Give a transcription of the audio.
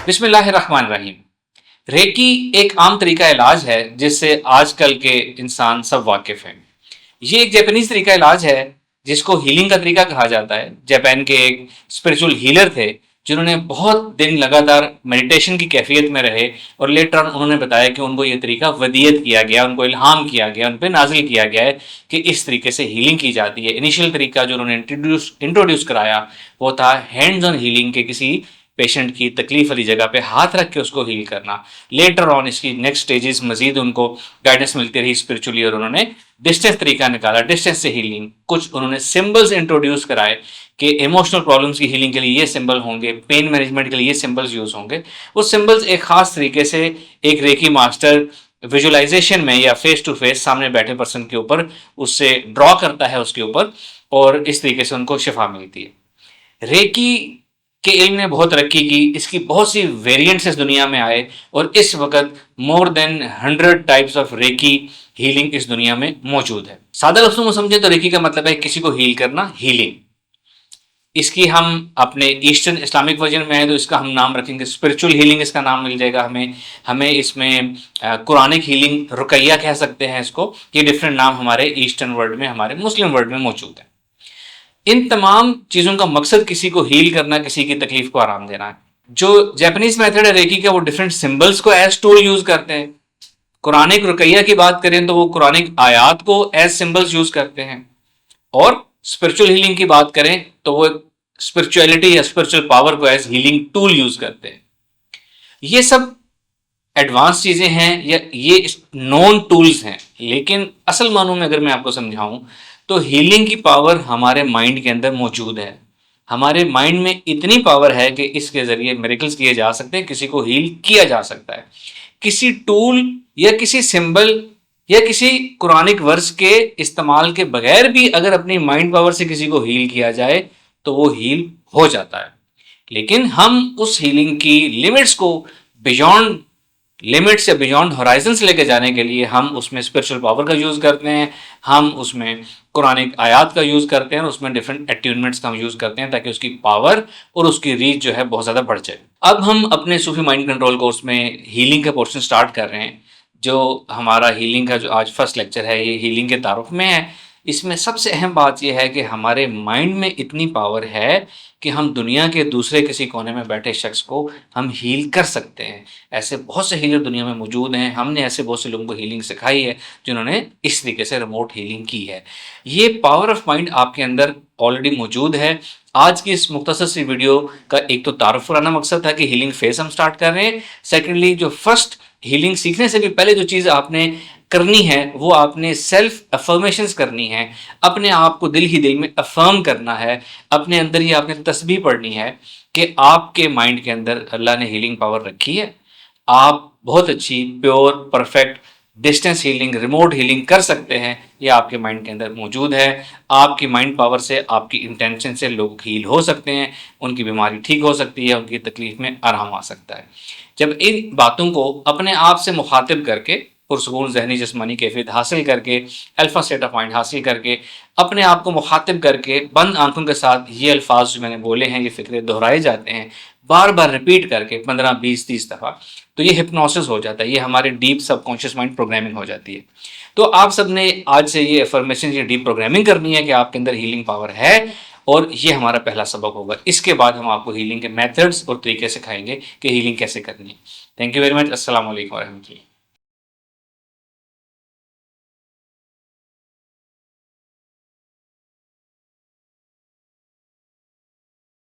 बिस्मिल्लाहिर्रहमानिर्रहीम। रेकी एक आम तरीका इलाज है जिससे आजकल के इंसान सब वाकिफ हैं। ये एक जापानीज तरीका इलाज है जिसको हीलिंग का तरीका कहा जाता है। जापान के एक स्पिरिचुअल हीलर थे जिन्होंने बहुत दिन लगातार मेडिटेशन की कैफियत में रहे और लेटर ऑन उन्होंने बताया कि उनको ये तरीका वदियत किया गया, उनको इल्हाम किया गया, उन पर नाजिल किया गया है कि इस तरीके से हीलिंग की जाती है। इनिशियल तरीका जो उन्होंने इंट्रोड्यूस कराया वो था हैंड्स ऑन हीलिंग के किसी पेशेंट की तकलीफ वाली जगह पे हाथ रख के उसको हील करना। लेटर ऑन इसकी नेक्स्ट स्टेजेस मजीद उनको गाइडेंस मिलती रही स्पिरिचुअली और उन्होंने डिस्टेंस तरीका निकाला, डिस्टेंस से हीलिंग। कुछ उन्होंने सिंबल्स इंट्रोड्यूस कराए कि इमोशनल प्रॉब्लम्स की हीलिंग के लिए ये सिंबल होंगे, पेन मैनेजमेंट के लिए ये सिंबल्स यूज होंगे। वो सिंबल्स एक खास तरीके से एक रेकी मास्टर विजुअलाइजेशन में या फेस टू फेस सामने बैठे पर्सन के ऊपर उससे ड्रॉ करता है उसके ऊपर, और इस तरीके से उनको शिफा मिलती है। रेकी के इल्म ने बहुत तरक्की की, इसकी बहुत सी वेरिएंट्स इस दुनिया में आए और इस वक्त more than 100 types of recce healing इस दुनिया में मौजूद है। सादा लफ्ज़ों में समझे तो रेकी का मतलब है किसी को हील करना, हीलिंग। इसकी हम अपने ईस्टर्न इस्लामिक वर्जन में है तो इसका हम नाम रखेंगे स्पिरिचुअल हीलिंग, इसका नाम मिल जाएगा हमें इसमें कुरानिक हीलिंग, रुकैया कह सकते हैं इसको। ये डिफरेंट नाम हमारे ईस्टर्न वर्ल्ड में, हमारे मुस्लिम वर्ल्ड में मौजूद है। इन तमाम चीज़ों का मकसद किसी को हील करना, किसी की तकलीफ को आराम देना है। जो जापानीज मेथड है रेकी का, वो डिफरेंट सिंबल्स को एज टूल यूज करते हैं। कुरानिक रुकैया की बात करें तो वो कुरानिक आयात को एज सिंबल्स यूज करते हैं, और स्पिरिचुअल हीलिंग की बात करें तो वो स्पिरिचुअलिटी या स्पिरिचुअल पावर को एज हीलिंग टूल यूज करते हैं। ये सब एडवांस चीजें हैं या ये नॉन टूल्स हैं, लेकिन असल मानों में अगर मैं आपको समझाऊं तो हीलिंग की पावर हमारे माइंड के अंदर मौजूद है। हमारे माइंड में इतनी पावर है कि इसके जरिए मिरेकल्स किए जा सकते हैं, किसी को हील किया जा सकता है। किसी टूल या किसी सिंबल या किसी कुरानिक वर्स के इस्तेमाल के बगैर भी अगर अपनी माइंड पावर से किसी को हील किया जाए तो वो हील हो जाता है। लेकिन हम उस हीलिंग की लिमिट्स को बियॉन्ड लिमिट्स या बियॉन्ड हॉराइजन्स लेके जाने के लिए हम उसमें स्पिरिचुअल पावर का यूज़ करते हैं, हम उसमें कुरानिक आयात का यूज़ करते हैं, उसमें डिफरेंट अट्यूनमेंट्स का हम यूज़ करते हैं ताकि उसकी पावर और उसकी रीच जो है बहुत ज़्यादा बढ़ जाए। अब हम अपने सूफी माइंड कंट्रोल कोर्स में हीलिंग का पोर्शन स्टार्ट कर रहे हैं। जो हमारा हीलिंग का जो आज फर्स्ट लेक्चर है ये हीलिंग के तारुफ में है। इसमें सबसे अहम बात यह है कि हमारे माइंड में इतनी पावर है कि हम दुनिया के दूसरे किसी कोने में बैठे शख्स को हम हील कर सकते हैं। ऐसे बहुत से हीलर दुनिया में मौजूद हैं। हमने ऐसे बहुत से लोगों को हीलिंग सिखाई है जिन्होंने इस तरीके से रिमोट हीलिंग की है। ये पावर ऑफ माइंड आपके अंदर ऑलरेडी मौजूद है। आज की इस मुख्तसर सी वीडियो का एक तो तारुफ कराना मकसद था कि हीलिंग फेज हम स्टार्ट कर रहे हैं। सेकेंडली जो फर्स्ट हीलिंग सीखने से भी पहले जो चीज़ आपने करनी है वो आपने सेल्फ अफर्मेशंस करनी है, अपने आप को दिल ही दिल में अफर्म करना है, अपने अंदर ही आपने तस्बीह पढ़नी है कि आपके माइंड के अंदर अल्लाह ने हीलिंग पावर रखी है। आप बहुत अच्छी pure perfect distance healing, remote healing कर सकते हैं। ये आपके माइंड के अंदर मौजूद है। आपकी माइंड पावर से, आपकी इंटेंशन से लोग हील हो सकते हैं, उनकी बीमारी ठीक हो सकती है, उनकी तकलीफ में आराम आ सकता है। जब इन बातों को अपने आप से मुखातिब करके, पुरसकून जहनी जिस्मानी कैफियत हासिल करके, अल्फा स्टेट ऑफ माइंड हासिल करके, अपने आप को मुखातिब करके बंद आंखों के साथ ये अल्फाज जो मैंने बोले हैं, ये फिक्रे दोहराए जाते हैं बार बार रिपीट करके 15, 20, 30 दफ़ा, तो ये हिप्नोसिस हो जाता है। ये हमारे डीप सबकॉन्शियस माइंड प्रोग्रामिंग हो जाती है। तो आप सब ने आज से ये अफर्मेशन, ये डीप प्रोग्रामिंग करनी है कि आपके अंदर हीलिंग पावर है, और ये हमारा पहला सबक होगा। इसके बाद हम आपको हीलिंग के मेथड्स और तरीके सिखाएंगे कि हीलिंग कैसे करनी है। Thank you very much. अस्सलाम वालेकुम वरहमतुल्लाह।